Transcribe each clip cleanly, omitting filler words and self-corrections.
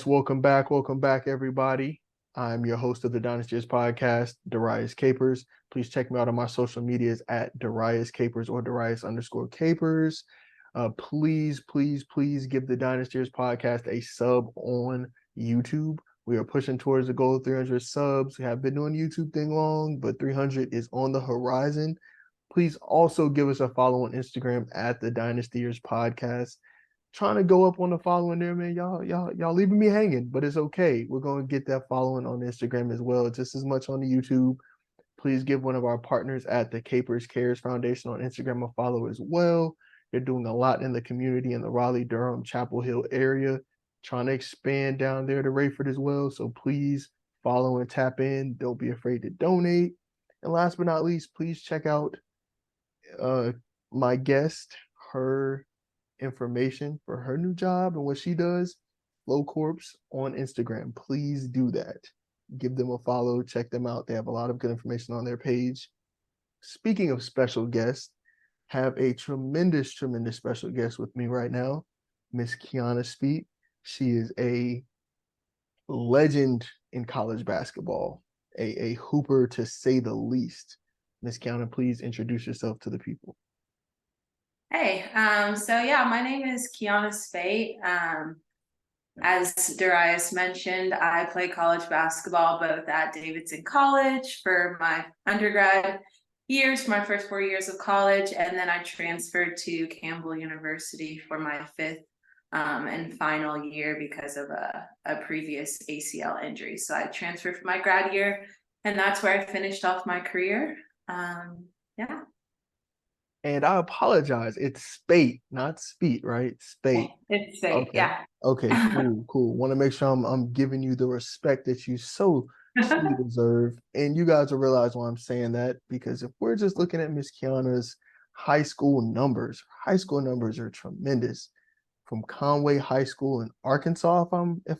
welcome back. Welcome back, everybody. I'm your host of the Dynastyers podcast, Darius Capers. Please check me out on my social medias at Darius Capers or Darius_Capers. Please give the Dynastyers podcast a sub on YouTube. We are pushing towards the goal of 300 subs. We have been doing the YouTube thing long, but 300 is on the horizon. Please also give us a follow on Instagram at the Dynastyers podcast. Trying to go up on the following there, man. Y'all leaving me hanging, but it's okay. We're going to get that following on Instagram as well, just as much on the YouTube. Please give one of our partners at the Capers Cares Foundation on Instagram a follow as well. They're doing a lot in the community in the Raleigh, Durham, Chapel Hill area, trying to expand down there to Rayford as well. So please follow and tap in. Don't be afraid to donate. And last but not least, please check out my guest, her information for her new job and what she does, Flow Corps on Instagram. Please do that. Give them a follow, check them out. They have a lot of good information on their page. Speaking of special guests, have a tremendous special guest with me right now, Miss Kianna Speight. She is a legend in college basketball, a hooper to say the least. Miss Kianna, please introduce yourself to the people. Hey, my name is Kianna Speight. As Darius mentioned, I play college basketball both at Davidson College for my undergrad years, for my first 4 years of college, and then I transferred to Campbell University for my fifth and final year because of a previous ACL injury. So I transferred for my grad year, and that's where I finished off my career. Yeah. And I apologize. It's Speight, not Speet, right? Speight. It's Speight, Okay. yeah. Okay, cool. Want to make sure I'm giving you the respect that you so deserve. And you guys will realize why I'm saying that, because if we're just looking at Miss Kianna's high school numbers are tremendous. From Conway High School in Arkansas, if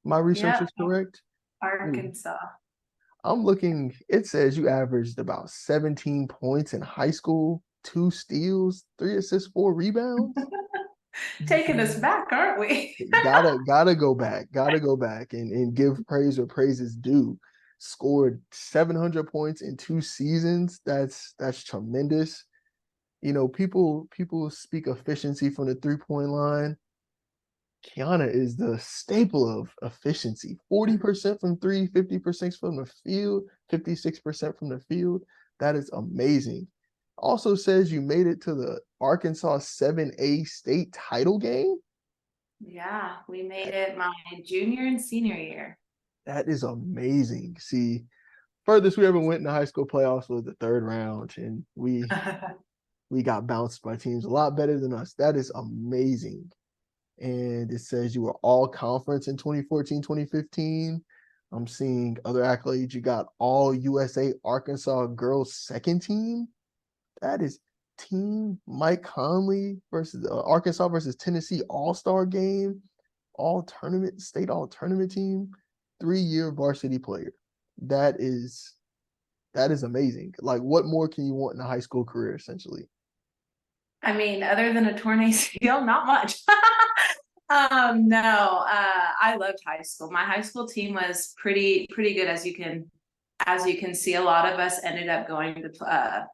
my research is correct. Arkansas. I'm looking, it says you averaged about 17 points in high school, 2 steals, 3 assists, 4 rebounds. Taking us back, aren't we? Gotta go back and give praise where praise is due. Scored 700 points in 2 seasons. That's tremendous. You know, people speak efficiency from the 3-point line. Kianna is the staple of efficiency. 40% from 3, 50% from the field, 56% from the field. That is amazing. Also says you made it to the Arkansas 7A state title game. Yeah, we made it my junior and senior year. That is amazing. See, furthest we ever went in the high school playoffs was the 3rd round, and we got bounced by teams a lot better than us. That is amazing. And it says you were all conference in 2014, 2015. I'm seeing other accolades. You got all USA Arkansas girls second team. That is team Mike Conley versus Arkansas versus Tennessee all-star game, state all tournament team, 3-year varsity player. That is amazing. Like, what more can you want in a high school career, essentially? I mean, other than a torn ACL, not much. No, I loved high school. My high school team was pretty good, as you can see. A lot of us ended up going to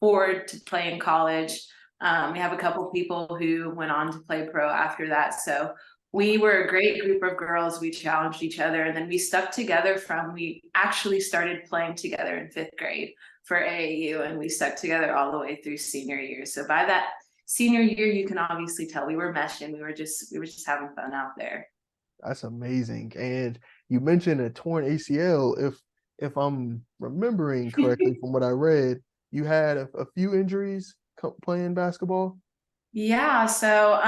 forward to play in college. We have a couple people who went on to play pro after that. So we were a great group of girls. We challenged each other, and then we stuck together we actually started playing together in 5th grade for AAU, and we stuck together all the way through senior year. So by that senior year, you can obviously tell we were meshing. We were just having fun out there. That's amazing. And you mentioned a torn ACL. If I'm remembering correctly from what I read, you had a few injuries playing basketball. Yeah. So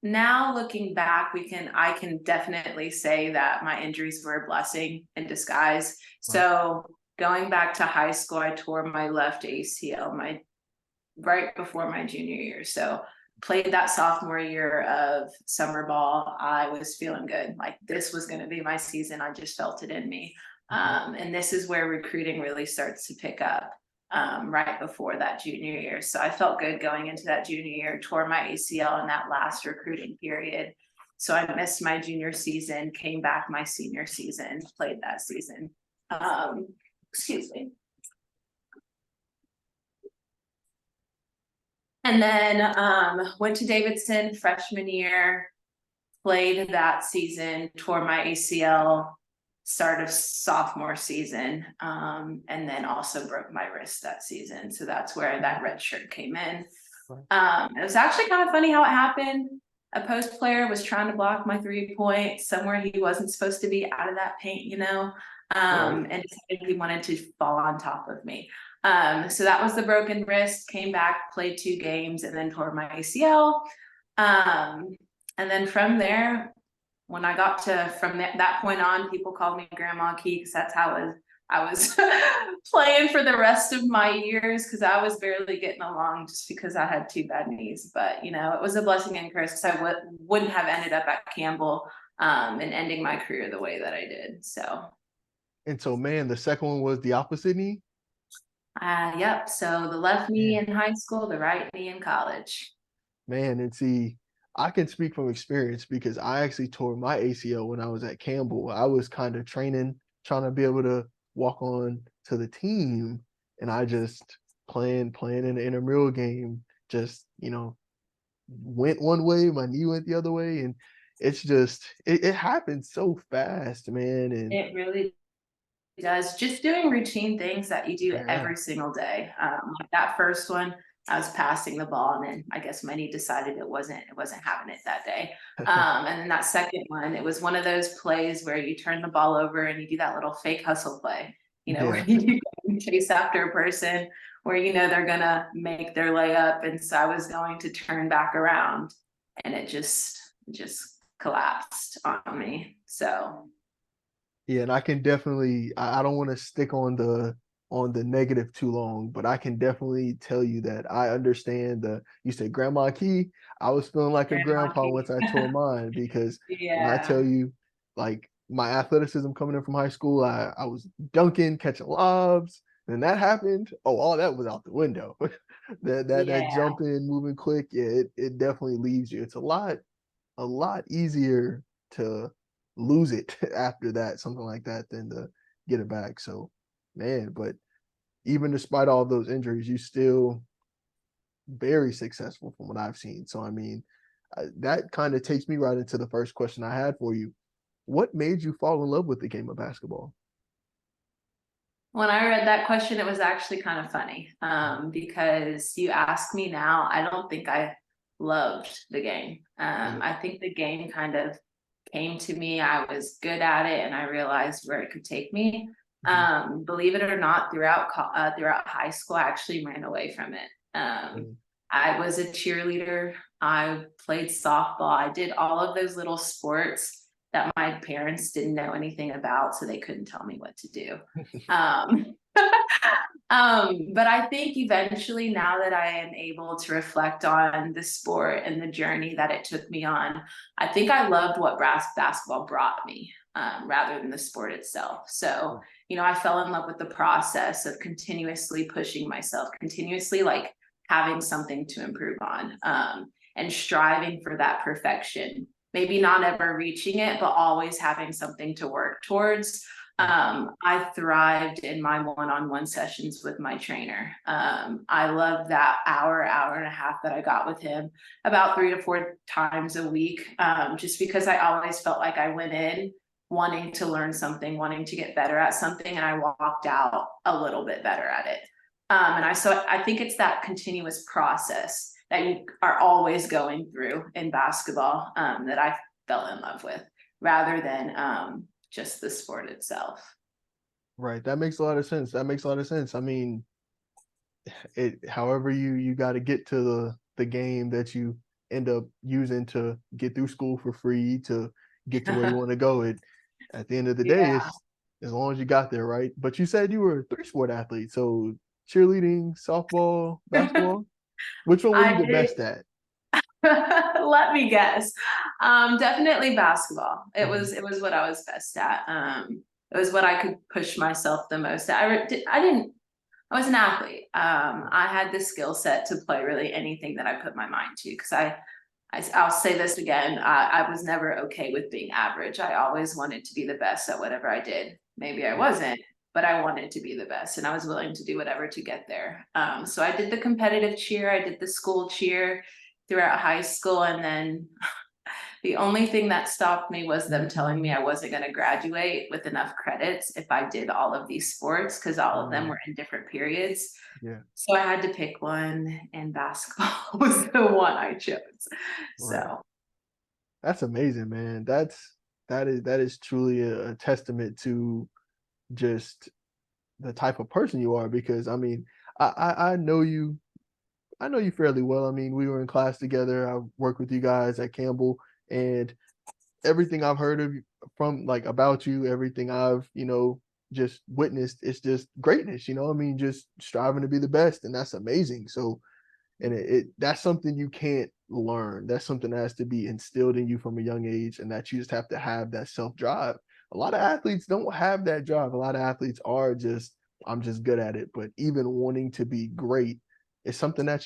now looking back, I can definitely say that my injuries were a blessing in disguise. So going back to high school, I tore my left ACL right before my junior year. So played that sophomore year of summer ball. I was feeling good. Like, this was going to be my season. I just felt it in me. And this is where recruiting really starts to pick up right before that junior year. So I felt good going into that junior year, tore my ACL in that last recruiting period. So I missed my junior season, came back my senior season, played that season. Excuse me. And then went to Davidson freshman year, played that season, tore my ACL, start of sophomore season, and then also broke my wrist that season. So that's where that red shirt came in. It was actually kind of funny how it happened. A post player was trying to block my 3-point somewhere he wasn't supposed to be out of that paint, you know, and he wanted to fall on top of me. So that was the broken wrist, came back, played 2 games, and then tore my ACL. And then from there, when I got to, from that point on, people called me Grandma Key, because that's how I was playing for the rest of my years, because I was barely getting along just because I had 2 bad knees. But, you know, it was a blessing and curse, because I wouldn't have ended up at Campbell and ending my career the way that I did. So. And so, man, the second one was the opposite knee? Yep. So the left knee in high school, the right knee in college. Man, and see, I can speak from experience because I actually tore my ACL when I was at Campbell. I was kind of training, trying to be able to walk on to the team, and I just playing in the intramural game, just, you know, went one way, my knee went the other way, and it's just it happened so fast, man. And it really does. Just doing routine things that you do every single day. Like that first one, I was passing the ball, and then I guess my knee decided it wasn't having it that day. And then that second one, it was one of those plays where you turn the ball over and you do that little fake hustle play, you know, where you chase after a person where you know they're gonna make their layup. And so I was going to turn back around, and it just collapsed on me. So yeah, and I can definitely I don't want to stick on the negative too long, but I can definitely tell you that I understand you said Grandma Key. I was feeling like a grandpa once I tore mine, because when I tell you, like, my athleticism coming in from high school, I was dunking, catching lobs, and that happened. Oh, all that was out the window. that jumping, moving quick, yeah, it definitely leaves you. It's a lot easier to lose it after that, something like that, than to get it back. So, man, but even despite all of those injuries, you still very successful from what I've seen. So, I mean, that kind of takes me right into the first question I had for you. What made you fall in love with the game of basketball? When I read that question, it was actually kind of funny, because you ask me now, I don't think I loved the game. I think the game kind of came to me. I was good at it, and I realized where it could take me. Believe it or not, throughout high school, I actually ran away from it. I was a cheerleader. I played softball. I did all of those little sports that my parents didn't know anything about, so they couldn't tell me what to do. But I think eventually, now that I am able to reflect on the sport and the journey that it took me on, I think I loved what basketball brought me, rather than the sport itself. So, you know, I fell in love with the process of continuously pushing myself, continuously like having something to improve on, and striving for that perfection. Maybe not ever reaching it, but always having something to work towards. I thrived in my one-on-one sessions with my trainer. I loved that hour and a half that I got with him, about 3 to 4 times a week, just because I always felt like I went in wanting to learn something, wanting to get better at something, and I walked out a little bit better at it. So I think it's that continuous process that you are always going through in basketball, that I fell in love with, rather than just the sport itself. Right. That makes a lot of sense. That makes a lot of sense. I mean, however you got to get to the game that you end up using to get through school for free, to get to where you want to go. At the end of the day, it's as long as you got there, right? But you said you were a 3-sport athlete, so cheerleading, softball, basketball. Which one were you the best at? Let me guess. Definitely basketball. It was what I was best at. It was what I could push myself the most at. I was an athlete. I had the skill set to play really anything that I put my mind to, because I I'll say this again. I was never okay with being average. I always wanted to be the best at whatever I did. Maybe I wasn't, but I wanted to be the best, and I was willing to do whatever to get there. So I did the competitive cheer. I did the school cheer throughout high school, and then the only thing that stopped me was them telling me I wasn't going to graduate with enough credits if I did all of these sports, because all of them were in different periods. Yeah. So I had to pick one, and basketball was the one I chose. Right. So That's amazing, man. That is truly a testament to just the type of person you are, because I mean, I know you, I know you fairly well. I mean, we were in class together. I worked with you guys at Campbell, and everything I've heard of from like about you, everything I've, just witnessed, it's just greatness, I mean, just striving to be the best, and that's amazing. So, and that's something you can't learn. That's something that has to be instilled in you from a young age, and that you just have to have that self-drive. A lot of athletes don't have that drive. A lot of athletes are just, I'm just good at it. But even wanting to be great is something that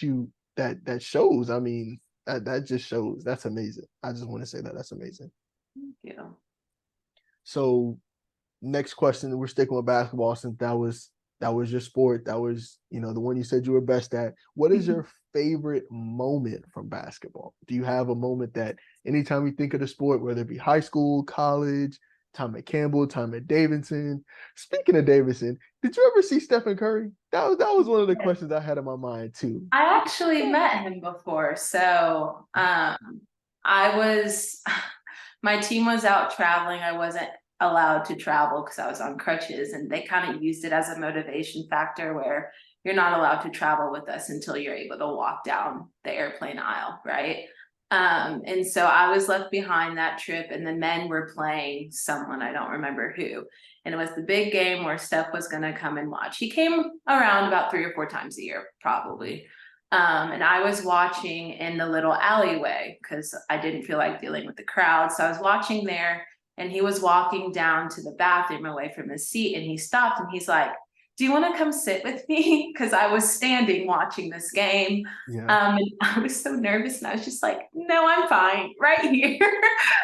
shows. I mean, that just shows. That's amazing. I just want to say that that's amazing. thank you. So next question, we're sticking with basketball since that was your sport. That was, the one you said you were best at. What is your favorite moment from basketball? Do you have a moment that anytime you think of the sport, whether it be high school, college, time at Campbell, time at Davidson? Speaking of Davidson, did you ever see Stephen Curry? That was one of the questions I had in my mind too. I actually met him before. So I was my team was out traveling. I wasn't allowed to travel because I was on crutches, and they kind of used it as a motivation factor where you're not allowed to travel with us until you're able to walk down the airplane aisle, right? And so I was left behind that trip, and the men were playing someone, I don't remember who. And it was the big game where Steph was going to come and watch. He came around about 3 or 4 times a year, probably. And I was watching in the little alleyway because I didn't feel like dealing with the crowd. So I was watching there, and he was walking down to the bathroom away from his seat, and he stopped and he's like, "Do you want to come sit with me?" Because I was standing watching this game. Yeah. And I was so nervous, and I was just like, "No, I'm fine right here."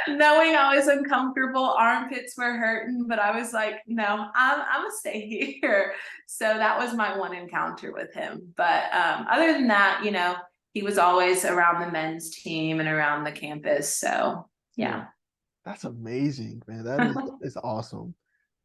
Knowing I was uncomfortable, armpits were hurting, but I was like, "No, I'm gonna stay here." So that was my one encounter with him. But other than that, he was always around the men's team and around the campus. So Yeah. yeah. That's amazing, man. That is awesome.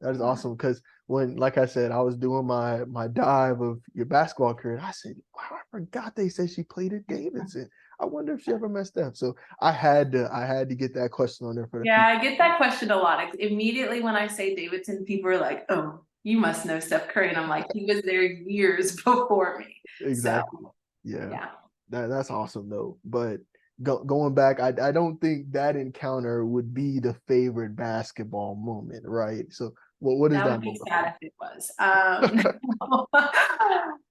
That is awesome because when, like I said, I was doing my dive of your basketball career, I said, wow, I forgot they said she played at Davidson. I wonder if she ever messed up. So I had to get that question on there for the Yeah, people. I get that question a lot. Immediately when I say Davidson, people are like, "Oh, you must know Steph Curry." And I'm like, he was there years before me. So Exactly. Yeah. yeah. That's awesome though. But going back, I don't think that encounter would be the favorite basketball moment, right? So what is That that would be moment for sad if it was. I you?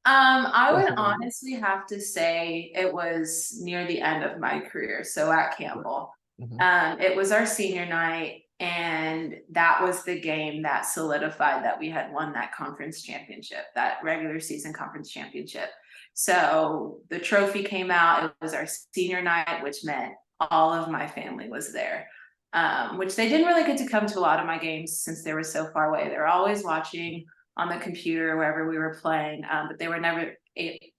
That's would hilarious. honestly have to say it was near the end of my career. So at Right. Campbell, Hmm. it was our senior night, and that was the game that solidified that we had won that conference championship, that regular season conference championship. So the trophy came out. It was our senior night, which meant all of my family was there, which they didn't really get to come to a lot of my games since they were so far away. They were always watching on the computer wherever we were playing, but they were never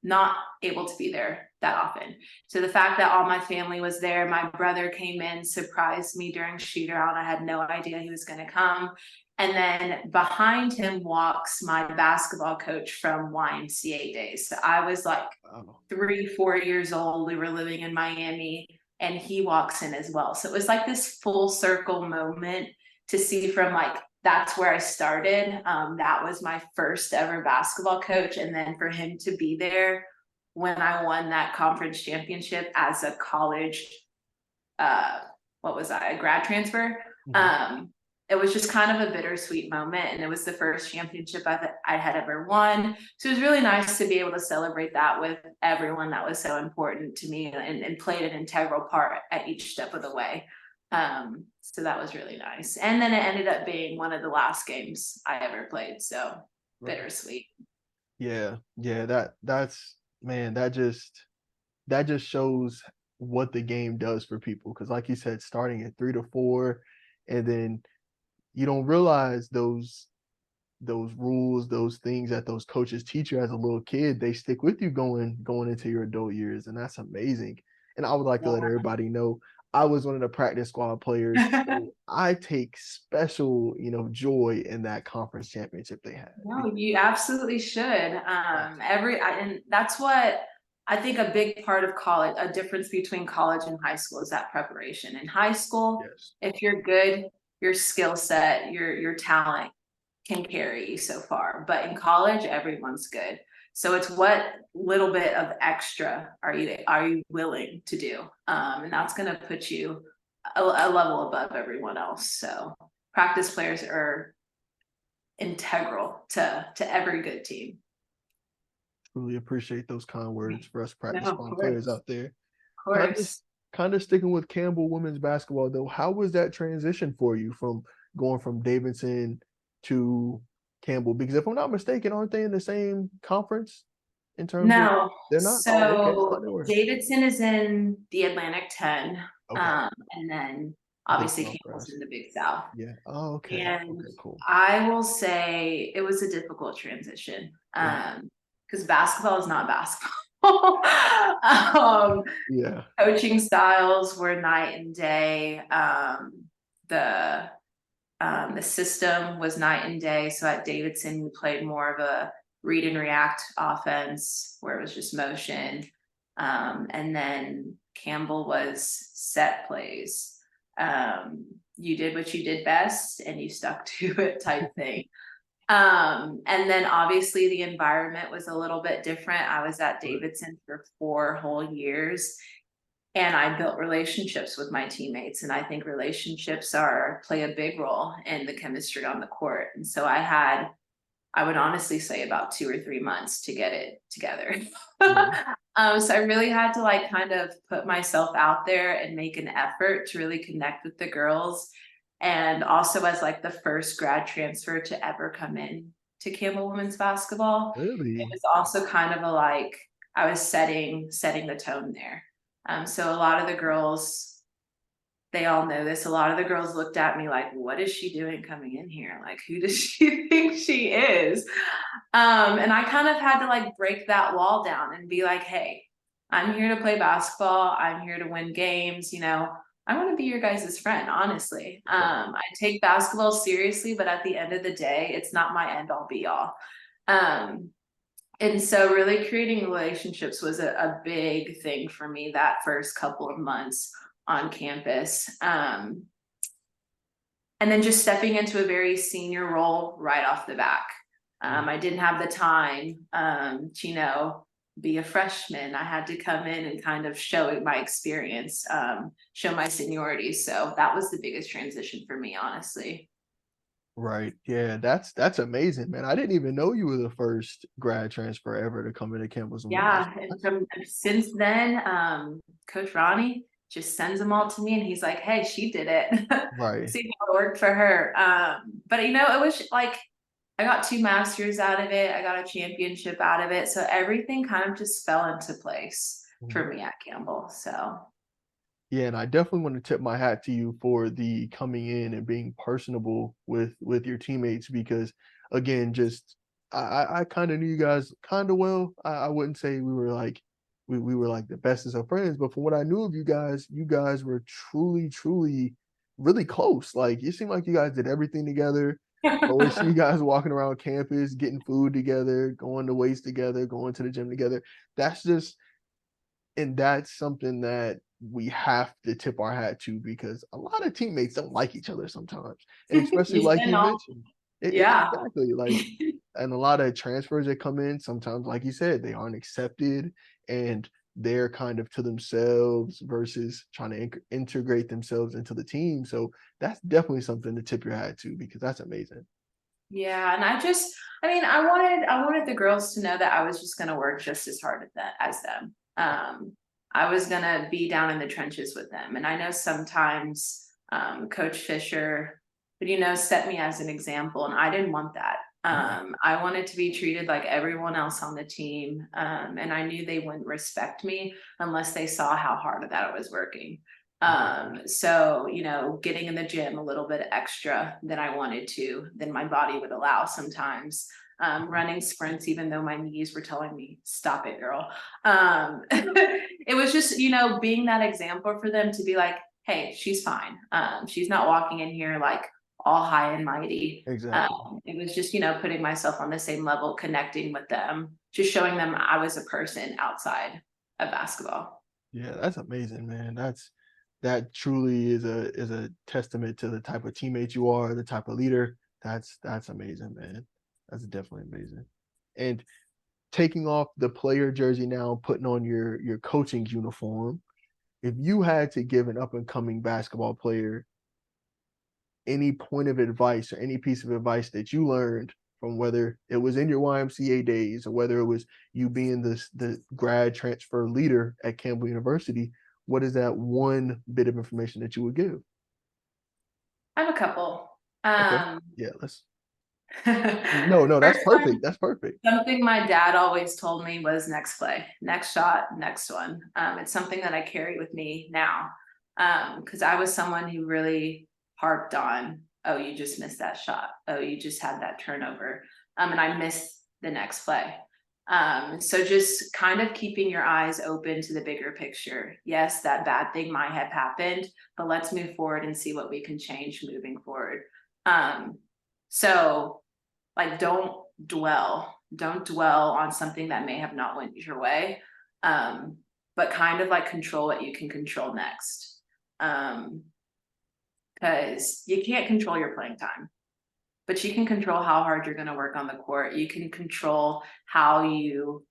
not able to be there that often. So the fact that all my family was there, my brother came in, surprised me during shoot around. I had no idea he was going to come. And then behind him walks my basketball coach from YMCA days. So I was like Wow. 3, 4 years old. We were living in Miami, and he walks in as well. So it was like this full circle moment to see from like, that's where I started. That was my first ever basketball coach. And then for him to be there when I won that conference championship as a college, what was I, a grad transfer? Mhm. Um, it was just kind of a bittersweet moment, and it was the first championship I had ever won. So it was really nice to be able to celebrate that with everyone that was so important to me, and played an integral part at each step of the way. So that was really nice. And then it ended up being one of the last games I ever played. So Right. bittersweet. Yeah, yeah, that's man, that just shows. what the game does for people. Because like you said, starting at 3 to 4, and then you don't realize those rules, those things that those coaches teach you as a little kid, they stick with you going into your adult years, and that's amazing. And I would like to let everybody know I was one of the practice squad players, so I take special, joy in that conference championship they had. No, you absolutely should. And that's what I think a big part of college, a difference between college and high school is that preparation. In high school, Yes. if you're good, your skill set, your talent can carry you so far. But in college, everyone's good. So it's what little bit of extra are you willing to do? And that's going to put you a level above everyone else. So practice players are integral to every good team. Really appreciate those kind words for us practice No, squad players out there. Of course. Kind of sticking with Campbell women's basketball though, how was that transition for you from going from Davidson to Campbell? Because if I'm not mistaken, aren't they in the same conference in terms of No. they're not? Oh, okay. I thought So they were. Davidson is in the Atlantic 10. Okay. And then Big obviously South Campbell's West. in the Big South. Yeah. Oh, okay. And Okay, cool. I will say it was a difficult transition. Yeah. Because basketball is not basketball. Yeah. Coaching styles were night and day. The system was night and day. So at Davidson, we played more of a read and react offense where it was just motion. And then Campbell was set plays. You did what you did best and you stuck to it type thing. And then obviously the environment was a little bit different. I was at Davidson for 4 whole years and I built relationships with my teammates. And I think relationships play a big role in the chemistry on the court. And so I would honestly say about 2 or 3 months to get it together. So I really had to kind of put myself out there and make an effort to really connect with the girls. And also as the first grad transfer to ever come in to Campbell women's basketball, Really? it was also kind of I was setting the tone there. So a lot of the girls, they all know this. A lot of the girls looked at me like, what is she doing coming in here? Who does she think she is? And I kind of had to break that wall down and be like, hey, I'm here to play basketball. I'm here to win games. I want to be your guys' friend, honestly. I take basketball seriously, but at the end of the day, it's not my end all be all. And so really creating relationships was a big thing for me that first couple of months on campus. And then just stepping into a very senior role right off the back. I didn't have the time to, be a freshman. I had to come in and kind of show my experience, show my seniority. So that was the biggest transition for me, honestly. Right. Yeah, that's amazing, man. I didn't even know you were the first grad transfer ever to come into Campbell's. Yeah, and since then, Coach Ronnie just sends them all to me and he's like, hey, she did it. Right. See how it worked for her. But it was I got 2 masters out of it. I got a championship out of it. So everything kind of just fell into place for me at Campbell. So yeah, and I definitely want to tip my hat to you for the coming in and being personable with your teammates because again, just I kind of knew you guys kind of well. I wouldn't say we were we were like the bestest of friends, but from what I knew of you guys were truly really close. It seemed like you guys did everything together. Always see you guys walking around campus, getting food together, going to weights together, going to the gym together. That's something that we have to tip our hat to because a lot of teammates don't like each other sometimes. And especially like you mentioned. Yeah. Exactly. And a lot of transfers that come in, sometimes, like you said, they aren't accepted and they're kind of to themselves versus trying to integrate themselves into the team. So that's definitely something to tip your hat to because that's amazing. Yeah, and I wanted the girls to know that I was just going to work just as hard as them. I was going to be down in the trenches with them. And I know sometimes Coach Fisher would, set me as an example. And I didn't want that. I wanted to be treated like everyone else on the team. And I knew they wouldn't respect me unless they saw how hard that I was working. So, you know, getting in the gym a little bit extra than I wanted to, than my body would allow sometimes. Running sprints, even though my knees were telling me, stop it, girl. It was just, you know, being that example for them to be like, hey, she's fine. She's not walking in here like all high and mighty. Exactly. It was just, you know, putting myself on the same level, connecting with them, just showing them I was a person outside of basketball. Yeah, that's amazing, man. That truly is a testament to the type of teammate you are, the type of leader. That's amazing, man. That's definitely amazing. And taking off the player jersey now, putting on your coaching uniform, if you had to give an up and coming basketball player any point of advice or any piece of advice that you learned from whether it was in your YMCA days or whether it was you being the grad transfer leader at Campbell University, what is that one bit of information that you would give? I have a couple. Okay. Yeah, let's no, that's First perfect. one, That's perfect. something my dad always told me was next play, next shot, next one. It's something that I carry with me now. Because I was someone who really harped on, oh, you just missed that shot. Oh, you just had that turnover. And I missed the next play. So just kind of keeping your eyes open to the bigger picture. Yes, that bad thing might have happened, but let's move forward and see what we can change moving forward. So like don't dwell on something that may have not went your way. But kind of like control what you can control next. Because you can't control your playing time, but you can control how hard you're going to work on the court. You can control how you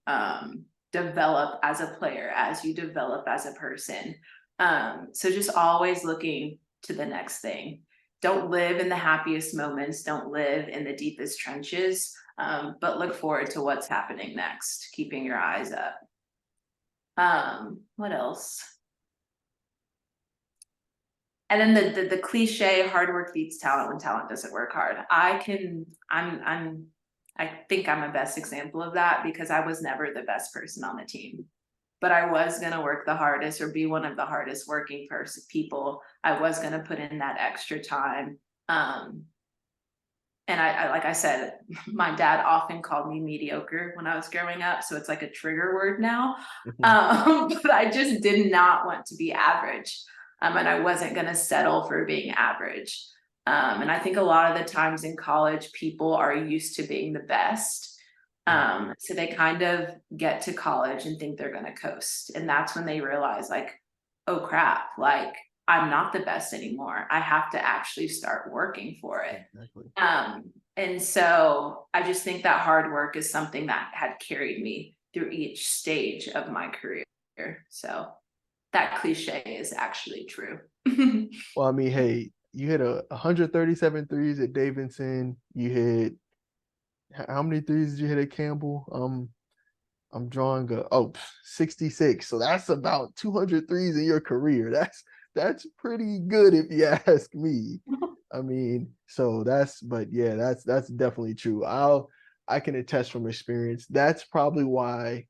develop as a player, as you develop as a person. So just always looking to the next thing. Don't live in the happiest moments. Don't live in the deepest trenches, but look forward to what's happening next, keeping your eyes up. What else? And then the cliche, hard work beats talent when talent doesn't work hard. I think I'm a best example of that because I was never the best person on the team, but I was going to work the hardest or be one of the hardest working people. I was going to put in that extra time. And I, like I said, my dad often called me mediocre when I was growing up. So it's like a trigger word now. But I just did not want to be average. And I wasn't going to settle for being average. And I think a lot of the times in college, people are used to being the best. So they kind of get to college and think they're going to coast. And that's when they realize like, oh crap, like I'm not the best anymore. I have to actually start working for it. Exactly. And so I just think that hard work is something that had carried me through each stage of my career. So that cliche is actually true. Well, I mean, hey, you hit 137 threes at Davidson. You hit how many threes did you hit at Campbell? I'm drawing 66. So that's about 200 threes in your career. That's pretty good if you ask me. I mean, so but yeah, that's definitely true. I can attest from experience. That's probably why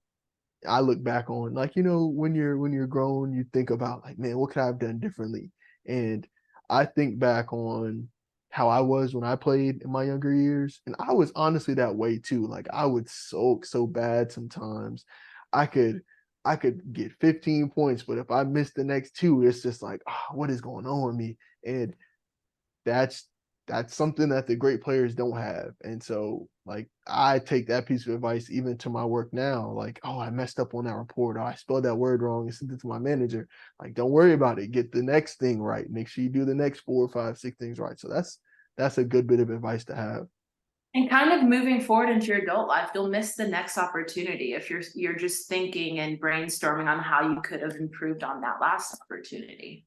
I look back on, like, you know, when you're grown, you think about like, man, what could I have done differently? And I think back on how I was when I played in my younger years, and I was honestly that way too. Like I would soak so bad sometimes. I could I could get 15 points, but if I miss the next two, it's just like, what is going on with me? And that's that's something that the great players don't have. And so like I take that piece of advice even to my work now. Like, oh, I messed up on that report. Oh, I spelled that word wrong and sent it to my manager. Like, don't worry about it. Get the next thing right. Make sure you do the next 4, 5, 6 things right. So that's a good bit of advice to have. And kind of moving forward into your adult life, you'll miss the next opportunity if you're just thinking and brainstorming on how you could have improved on that last opportunity.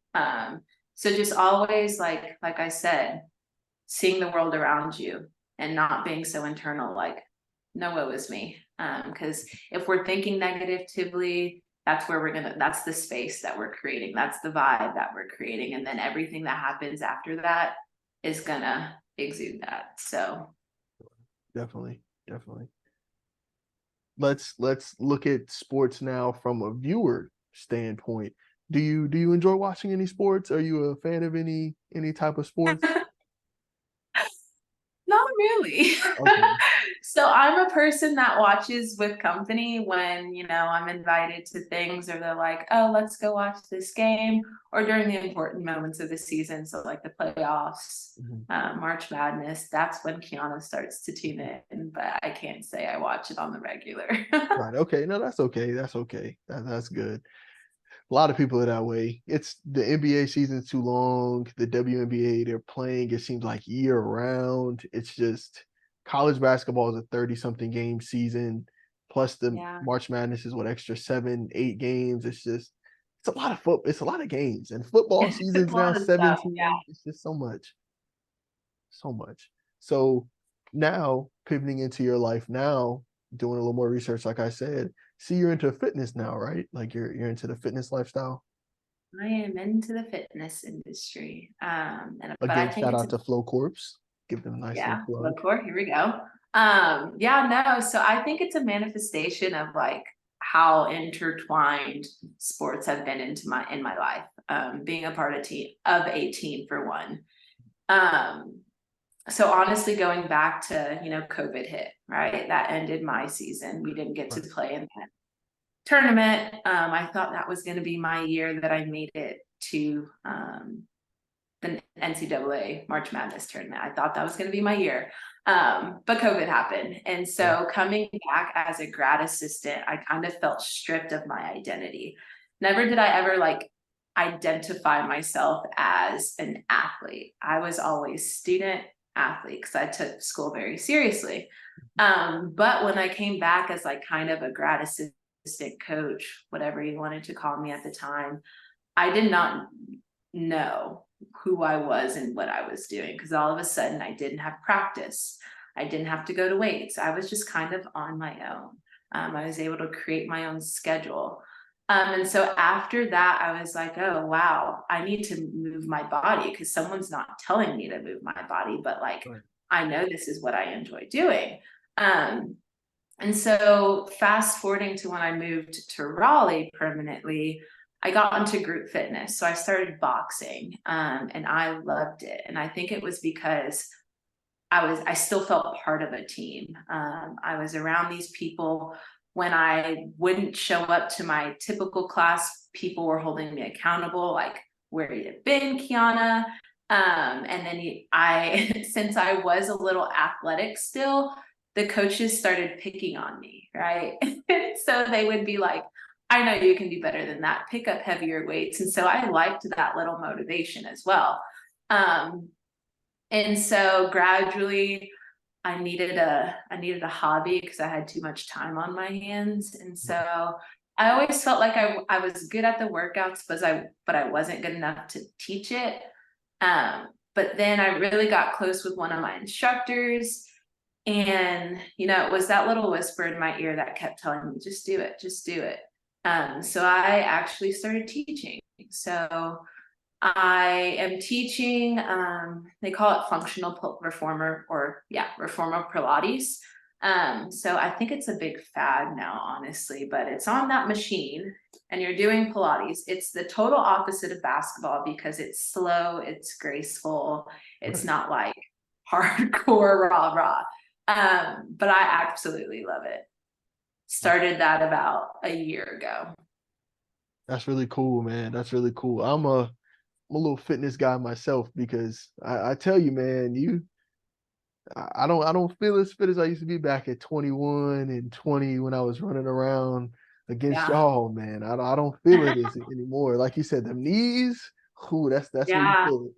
So just always like I said, seeing the world around you and not being so internal, like, no, woe is me. Because if we're thinking negatively, that's where that's the space that we're creating. That's the vibe that we're creating. And then everything that happens after that is gonna exude that. So Definitely, definitely. Let's look at sports now from a viewer standpoint. Do you enjoy watching any sports? Are you a fan of any type of sports? Not really. Okay. So I'm a person that watches with company when, I'm invited to things or they're like, oh, let's go watch this game, or during the important moments of the season. So like the playoffs, Mhm. March Madness, that's when Kianna starts to tune in, but I can't say I watch it on the regular. Right. Okay. No, that's okay. That's okay. That's good. A lot of people are that way. It's the NBA season's too long. The WNBA they're playing, it seems like year round. It's just college basketball is a 30 something game season. Plus the Yeah. March Madness is what extra 7, 8 games. It's a lot of foot. It's a lot of games. And football It's a season's now lot of stuff. Yeah. 17. It's just so much. So much. So now pivoting into your life now, doing a little more research, like I said, see you're into fitness now, right? Like you're into the fitness lifestyle. I am into the fitness industry. But I Again, think shout it's a out to Flow Corps. Give them a nice little Yeah, plug. look here we go. Yeah, no, so I think it's a manifestation of like how intertwined sports have been in my life. Being a part of a team for one. Um, so honestly, going back to, COVID hit, right? That ended my season. We didn't get to Right. play in that tournament. I thought that was going to be my year that I made it to the NCAA March Madness tournament. I thought that was going to be my year. But COVID happened. And Yeah. so coming back as a grad assistant, I kind of felt stripped of my identity. Never did I ever like identify myself as an athlete. I was always student athlete because I took school very seriously. But when I came back as like kind of a grad assistant coach, whatever you wanted to call me at the time, I did not know who I was and what I was doing because all of a sudden I didn't have practice. I didn't have to go to weights. I was just kind of on my own. I was able to create my own schedule. And so after that, I was like, oh, wow, I need to move my body because someone's not telling me to move my body, but like, Right. I know this is what I enjoy doing. Um, and so fast forwarding to when I moved to Raleigh permanently, I got into group fitness. So I started boxing, and I loved it. And I think it was because I still felt part of a team. I was around these people when I wouldn't show up to my typical class, people were holding me accountable, like, where you been, Kianna? And then since I was a little athletic still, the coaches started picking on me, right? So they would be like, I know you can do better than that, pick up heavier weights. And so I liked that little motivation as well. Um, and so gradually I needed a hobby because I had too much time on my hands. And Right. so I always felt like I was good at the workouts, but I wasn't good enough to teach it. But then I really got close with one of my instructors. And, it was that little whisper in my ear that kept telling me, just do it, just do it. So I actually started teaching. So I am teaching, they call it reformer, or yeah, reformer Pilates. So I think it's a big fad now, honestly, but it's on that machine and you're doing Pilates. It's the total opposite of basketball because it's slow, it's graceful, it's Right. not like hardcore rah rah. But I absolutely love it. Started that about a year ago. That's really cool, man. That's really cool. I'm a little fitness guy myself because I tell you, man, I don't feel as fit as I used to be back at 21 and 20 when I was running around against Yeah. y'all, man. I don't feel it as anymore. Like you said, them knees, ooh, that's where you Yeah. feel it.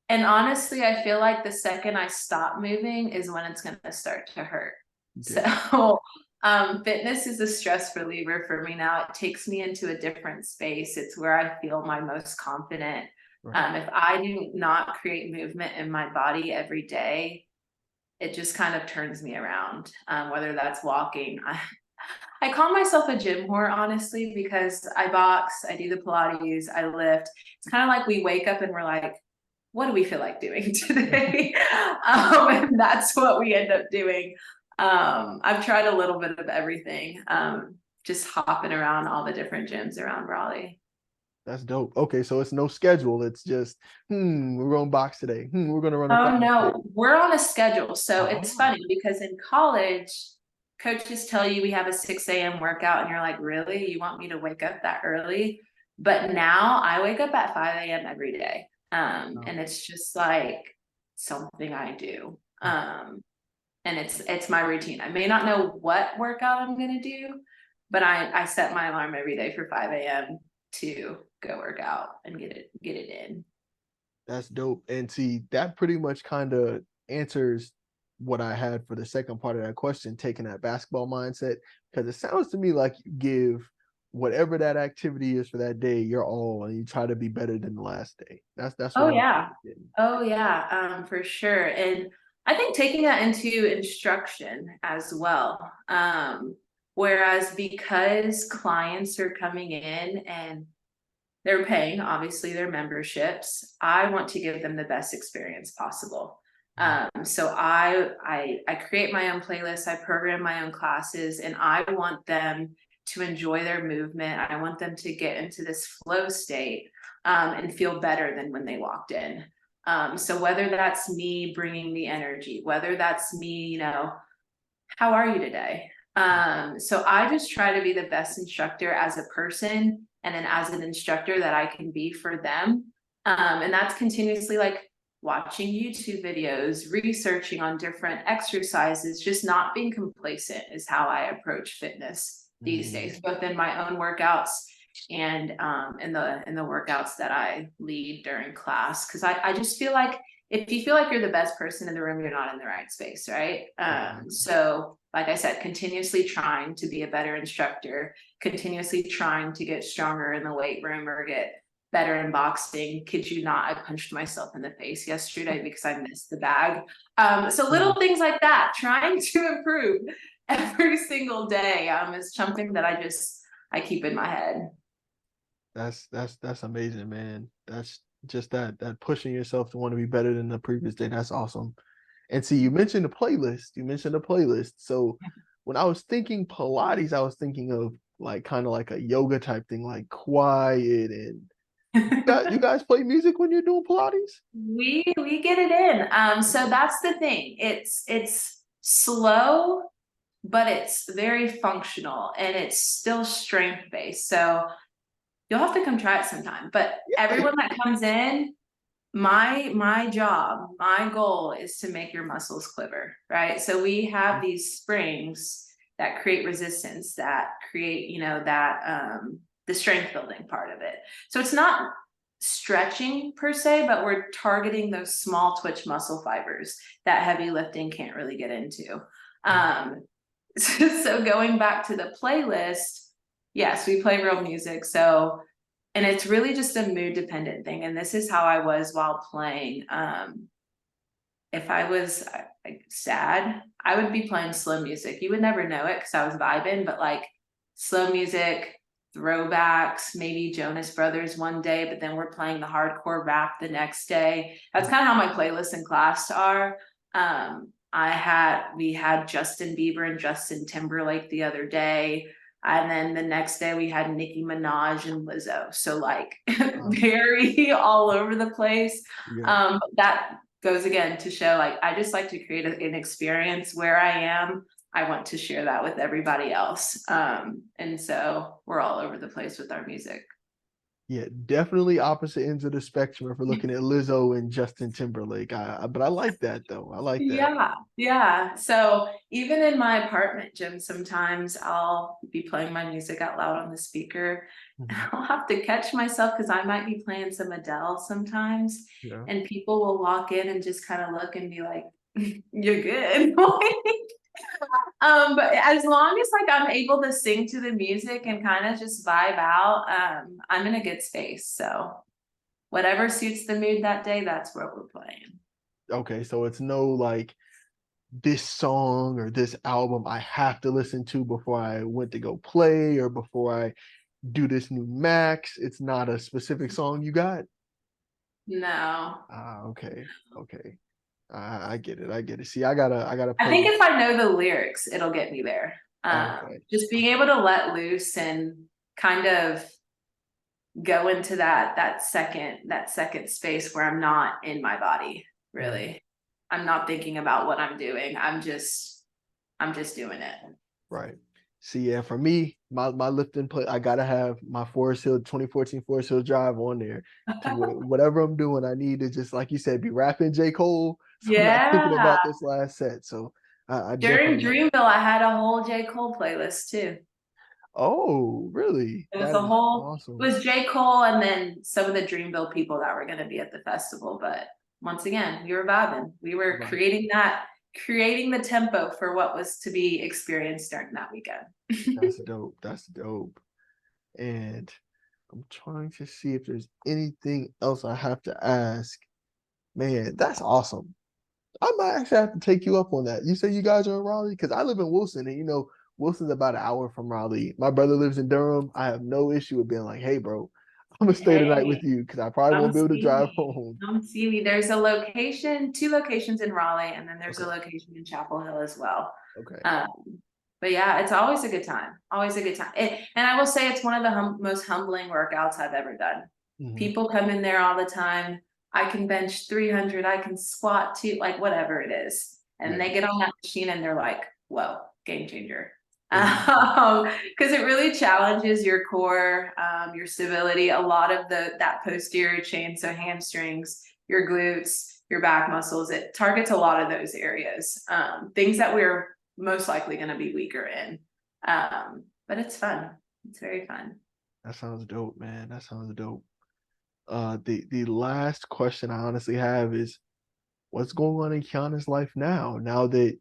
And honestly, I feel like the second I stop moving is when it's going to start to hurt. Yeah. So, fitness is a stress reliever for me now. It takes me into a different space. It's where I feel my most confident. Right. If I do not create movement in my body every day, it just kind of turns me around. Whether that's walking, I call myself a gym whore, honestly, because I box, I do the Pilates, I lift. It's kind of like we wake up and we're like, what do we feel like doing today? And that's what we end up doing. I've tried a little bit of everything, just hopping around all the different gyms around Raleigh. That's dope. Okay, so it's no schedule. It's just, we're going to box today. We're going to run a Oh 5K. no, we're on a schedule. So it's Oh, funny because in college, coaches tell you we have a 6 a.m. workout, and you're like, really? You want me to wake up that early? But now I wake up at 5 a.m. every day. wow. And it's just like something I do. And it's my routine. I may not know what workout I'm gonna do, but I set my alarm every day for 5 a.m. to go work out and get it in. That's dope. And see, that pretty much kind of answers what I had for the second part of that question, taking that basketball mindset, because it sounds to me like you give whatever that activity is for that day, your all, and you try to be better than the last day. That's what Oh I'm yeah. getting. Oh yeah, for sure. And I think taking that into instruction as well. Whereas because clients are coming in and they're paying obviously their memberships, I want to give them the best experience possible. So I create my own playlists, I program my own classes, and I want them to enjoy their movement. I want them to get into this flow state, and feel better than when they walked in. So whether that's me bringing the energy, whether that's me, how are you today? So I just try to be the best instructor as a person, and then as an instructor that I can be for them. And that's continuously like watching YouTube videos, researching on different exercises, just not being complacent is how I approach fitness these Mhm. days, both in my own workouts and in the workouts that I lead during class. Cause I just feel like if you feel like you're the best person in the room, you're not in the right space, right? Exactly. So like I said, continuously trying to be a better instructor, continuously trying to get stronger in the weight room or get better in boxing. Kid you not, I punched myself in the face yesterday because I missed the bag. So little Mhm. things like that, trying to improve every single day, is something that I keep in my head. That's amazing, man. That's just that pushing yourself to want to be better than the previous day. That's awesome. And see, you mentioned the playlist. You mentioned the playlist. So when I was thinking Pilates, I was thinking of like kind of like a yoga type thing, like quiet. And you guys play music when you're doing Pilates? We get it in. So that's the thing. It's slow, but it's very functional and it's still strength based. So you'll have to come try it sometime. But Yeah. everyone that comes in, my job, my goal is to make your muscles quiver, right? So we have these springs that create resistance, that create, that the strength building part of it. So it's not stretching per se, but we're targeting those small twitch muscle fibers that heavy lifting can't really get into. Um, so going back to the playlist, yes, we play real music. So, and it's really just a mood dependent thing. And this is how I was while playing. If I was like sad, I would be playing slow music. You would never know it because I was vibing, but like slow music, throwbacks, maybe Jonas Brothers one day, but then we're playing the hardcore rap the next day. That's kind of how my playlists in class are. We had Justin Bieber and Justin Timberlake the other day. And then the next day we had Nicki Minaj and Lizzo. So like Uh, very all over the place. yeah. That goes again to show like I just like to create an experience where I am. I want to share that with everybody else. And so we're all over the place with our music. Yeah, definitely opposite ends of the spectrum if we're looking at Lizzo and Justin Timberlake. But I like that though. I like that. Yeah, yeah. So even in my apartment gym, sometimes I'll be playing my music out loud on the speaker. And Mhm. I'll have to catch myself because I might be playing some Adele sometimes, Yeah. and people will walk in and just kind of look and be like, "You're good." But as long as like I'm able to sing to the music and kind of just vibe out, I'm in a good space. So whatever suits the mood that day, that's what we're playing. Okay, so it's no like this song or this album I have to listen to before I went to go play or before I do this new max. It's not a specific song you got. No. Okay. Okay. I get it. I get it. See, I gotta I play. think if I know the lyrics, it'll get me there. Okay. Just being able to let loose and kind of go into that second space where I'm not in my body, Mhm. really. I'm not thinking about what I'm doing. I'm just doing it. Right. See, yeah, for me, my lifting play, I gotta have my Forest Hill 2014 Forest Hill Drive on there. Cause whatever I'm doing, I need to just like you said, be rapping J. Cole. So I'm not thinking Yeah. about this last set. So I During definitely Dreamville, I had a whole J. Cole playlist too. oh, really? It was That a is whole, it awesome. was J. Cole and then some of the Dreamville people that were gonna be at the festival. But once again, we were vibing. We were Right. creating the tempo for what was to be experienced during that weekend. That's dope. That's dope. And I'm trying to see if there's anything else I have to ask. Man, that's awesome. I might actually have to take you up on that. You say you guys are in Raleigh? Because I live in Wilson, and Wilson's about an hour from Raleigh. My brother lives in Durham. I have no issue with being like, hey, bro, I'm gonna stay the night with Hey, you because I probably come won't be able to see drive me. home. Come see me. There's a location, two locations in Raleigh, and then there's a Okay. location in Chapel Hill as well. Okay. Um, but yeah, it's always a good time. Always a good time. And I will say it's one of the most humbling workouts I've ever done. Hmm. People come in there all the time. I can bench 300, I can squat two, like whatever it is. And Yeah. they get on that machine and they're like, whoa, game changer. Exactly. Because it really challenges your core, your stability, a lot of that posterior chain, so hamstrings, your glutes, your back muscles. It targets a lot of those areas, things that we're most likely going to be weaker in. But it's fun. It's very fun. That sounds dope, man. That sounds dope. The last question I honestly have is, what's going on in Kianna's life now? Now that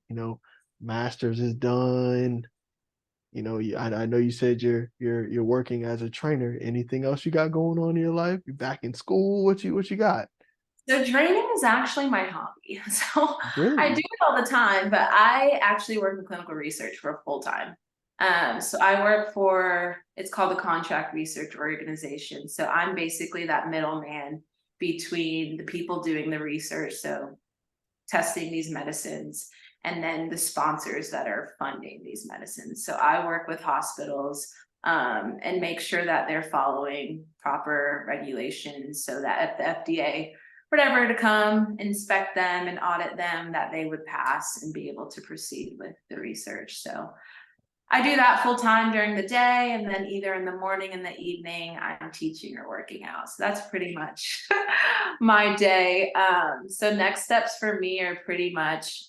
masters is done. I know you said you're working as a trainer. Anything else you got going on in your life? You back in school? What you got? So training is actually my hobby. So I do Really? it all the time, but I actually work in clinical research for full time. So I work for, it's called the Contract Research Organization. So I'm basically that middleman between the people doing the research, so testing these medicines, and then the sponsors that are funding these medicines. So I work with hospitals, and make sure that they're following proper regulations so that if the FDA whatever to come inspect them and audit them, that they would pass and be able to proceed with the research. So I do that full time during the day, and then either in the morning and the evening, I'm teaching or working out. So that's pretty much my day. So next steps for me are pretty much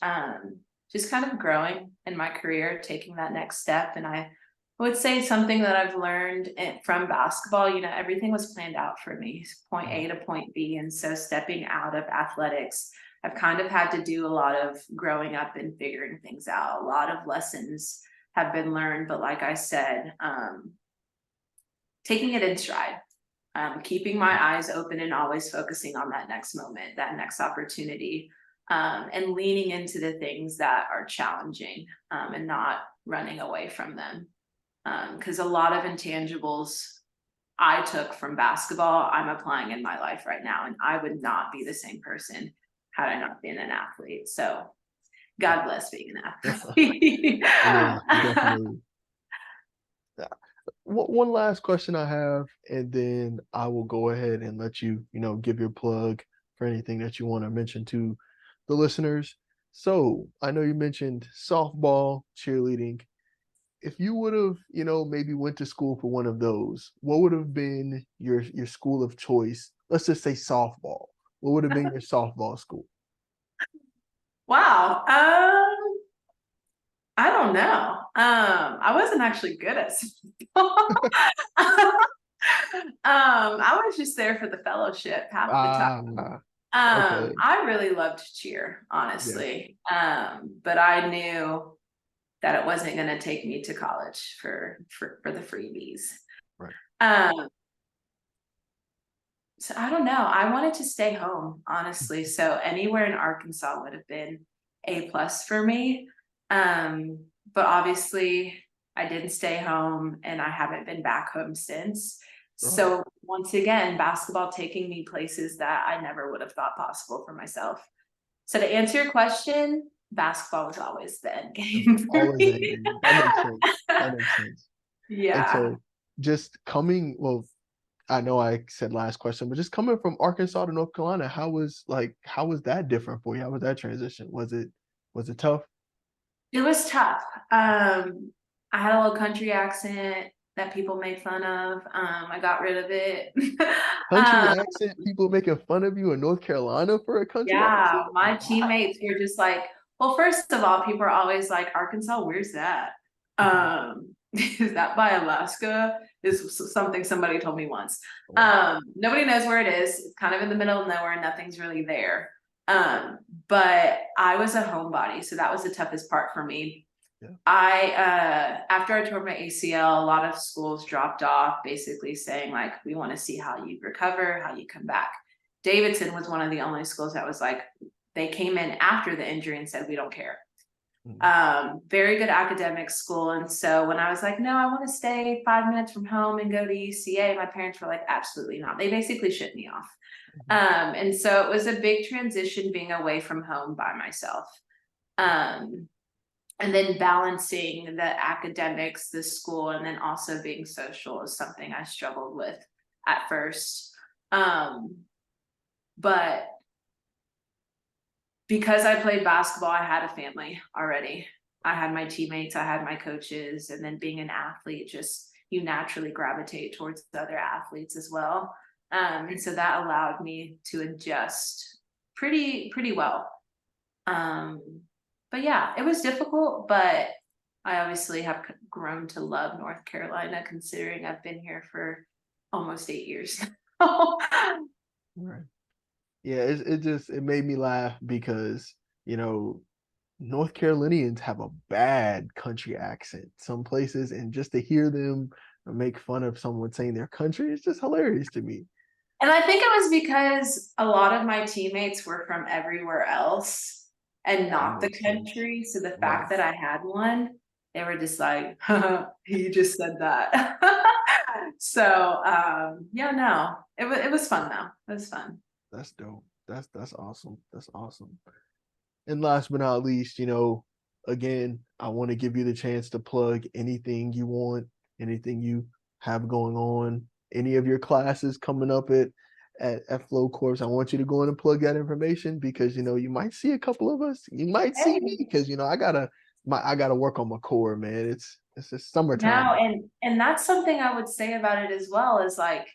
just kind of growing in my career, taking that next step. And I would say something that I've learned from basketball, everything was planned out for me, point Mhm. A to point B. And so stepping out of athletics, I've kind of had to do a lot of growing up and figuring things out, a lot of lessons have been learned, but like I said, taking it in stride, keeping my eyes open and always focusing on that next moment, that next opportunity, and leaning into the things that are challenging, and not running away from them. Because a lot of intangibles I took from basketball, I'm applying in my life right now, and I would not be the same person had I not been an athlete. So God bless being an athlete. Yeah, definitely. Yeah. One last question I have, and then I will go ahead and let you give your plug for anything that you want to mention to the listeners. So I know you mentioned softball, cheerleading. If you would have maybe went to school for one of those, what would have been your school of choice? Let's just say softball. What would have been your softball school? Wow. I don't know. I wasn't actually good at I was just there for the fellowship half the time. Ah, okay. I really loved cheer, Yeah, honestly. But I knew that it wasn't going to take me to college for the freebies. right. Um, so I don't know. I wanted to stay home, honestly. So anywhere in Arkansas would have been A+ for me. But obviously I didn't stay home and I haven't been back home since. Right. So once again, basketball taking me places that I never would have thought possible for myself. So to answer your question, basketball was always the end game for Always that me. game. That makes sense. That makes sense. And Yeah. so just coming, well, I know I said last question, but just coming from Arkansas to North Carolina, how was that different for you? How was that transition? Was it tough? It was tough. I had a little country accent that people made fun of. I got rid of it. Country um, accent, people making fun of you in North Carolina for a country accent? yeah, my Wow. teammates were just like, well, first of all, people are always like, Arkansas, where's that? Mhm. Is that by Alaska? Is something somebody told me once. Wow. Nobody knows where it is. It's kind of in the middle of nowhere, nothing's really there. But I was a homebody, so that was the toughest part for me. Yeah. After I tore my ACL, a lot of schools dropped off, basically saying like, we want to see how you recover, how you come back. Davidson was one of the only schools that was like, they came in after the injury and said, we don't care. Mhm. Very good academic school. And so when I was like, no, I want to stay 5 minutes from home and go to UCA, my parents were like, absolutely not. They basically shipped me off. Mhm. And so it was a big transition being away from home by myself. Um, and then balancing the academics, the school, and then also being social is something I struggled with at first. But because I played basketball, I had a family already. I had my teammates, I had my coaches, and then being an athlete, just you naturally gravitate towards other athletes as well. And so that allowed me to adjust pretty well. Um, but yeah, it was difficult, but I obviously have grown to love North Carolina, considering I've been here for almost 8 years. Right. Yeah, it made me laugh because, you know, North Carolinians have a bad country accent some places, and just to hear them make fun of someone saying their country is just hilarious to me. And I think it was because a lot of my teammates were from everywhere else and That not the makes sense. country. So the Right. fact that I had one, they were just like, he just said that. So yeah, no, it was fun though. It was fun. That's dope. That's awesome. That's awesome. And last but not least, you know, again, I want to give you the chance to plug anything you want, anything you have going on, any of your classes coming up at Flow Course. I want you to go in and plug that information because you know you might see a couple of us. You might see me Hey. because you know I gotta work on my core, man. It's just summertime. No, and that's something I would say about it as well is like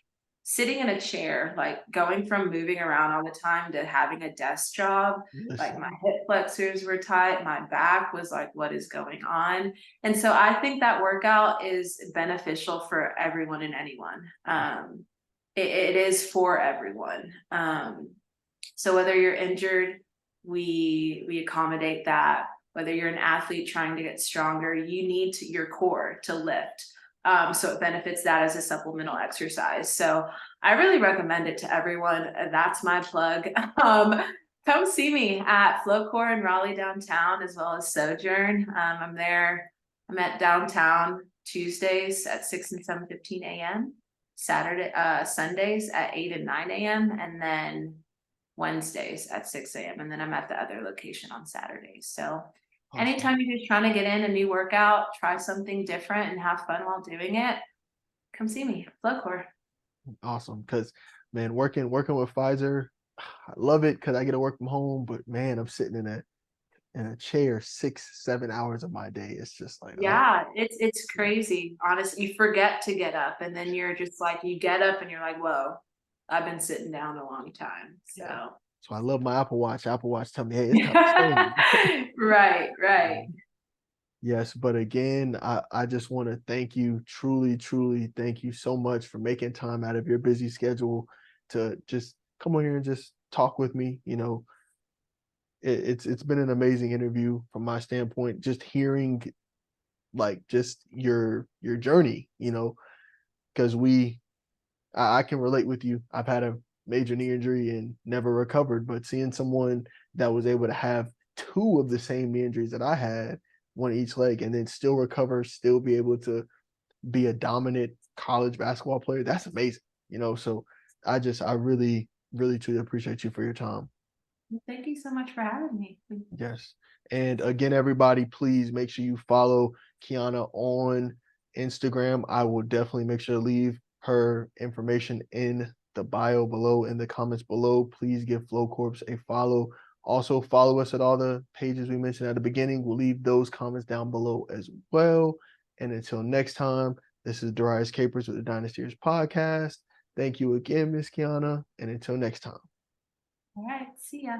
sitting in a chair, like going from moving around all the time to having a desk job, like my Listen, hip flexors were tight, my back was like, what is going on? And so I think that workout is beneficial for everyone and anyone. It is for everyone. So whether you're injured, we accommodate that. Whether you're an athlete trying to get stronger, you need your core to lift. So it benefits that as a supplemental exercise. So I really recommend it to everyone. That's my plug. Come see me at Flowcore in Raleigh downtown, as well as Sojourn. I'm there. I'm at downtown Tuesdays at 6 and 7:15 a.m. Sundays at 8 and 9 a.m. and then Wednesdays at 6 a.m. And then I'm at the other location on Saturdays. So awesome, anytime you're just trying to get in a new workout, try something different and have fun while doing it, come see me, Flowcore. awesome. Because man, working with Pfizer, I love it because I get to work from home. But man, I'm sitting in a chair 6, 7 hours of my day. It's just like, Yeah, it's yeah, crazy. Honestly, you forget to get up and then you're just like, you get up and you're like, whoa, I've been sitting down a long time. yeah. So So I love my Apple Watch. Apple Watch tell me, hey, it's time to stand. right, right. Um, yes, but again, I just want to thank you, truly thank you so much for making time out of your busy schedule to just come on here and just talk with me. You know, it's been an amazing interview from my standpoint. Just hearing like just your journey, you know, because I can relate with you. I've had a major knee injury and never recovered, but seeing someone that was able to have two of the same knee injuries that I had, one each leg, and then still recover, still be able to be a dominant college basketball player. That's amazing. So I really, really truly appreciate you for your time. Thank you so much for having me. Yes. And again, everybody, please make sure you follow Kianna on Instagram. I will definitely make sure to leave her information in the bio below, in the comments below. Please give Flow Corps a follow. Also, follow us at all the pages we mentioned at the beginning. We'll leave those comments down below as well. And until next time, this is Darius Capers with the Dynastyers podcast. Thank you again, Miss Kianna. And until next time. All right. See ya.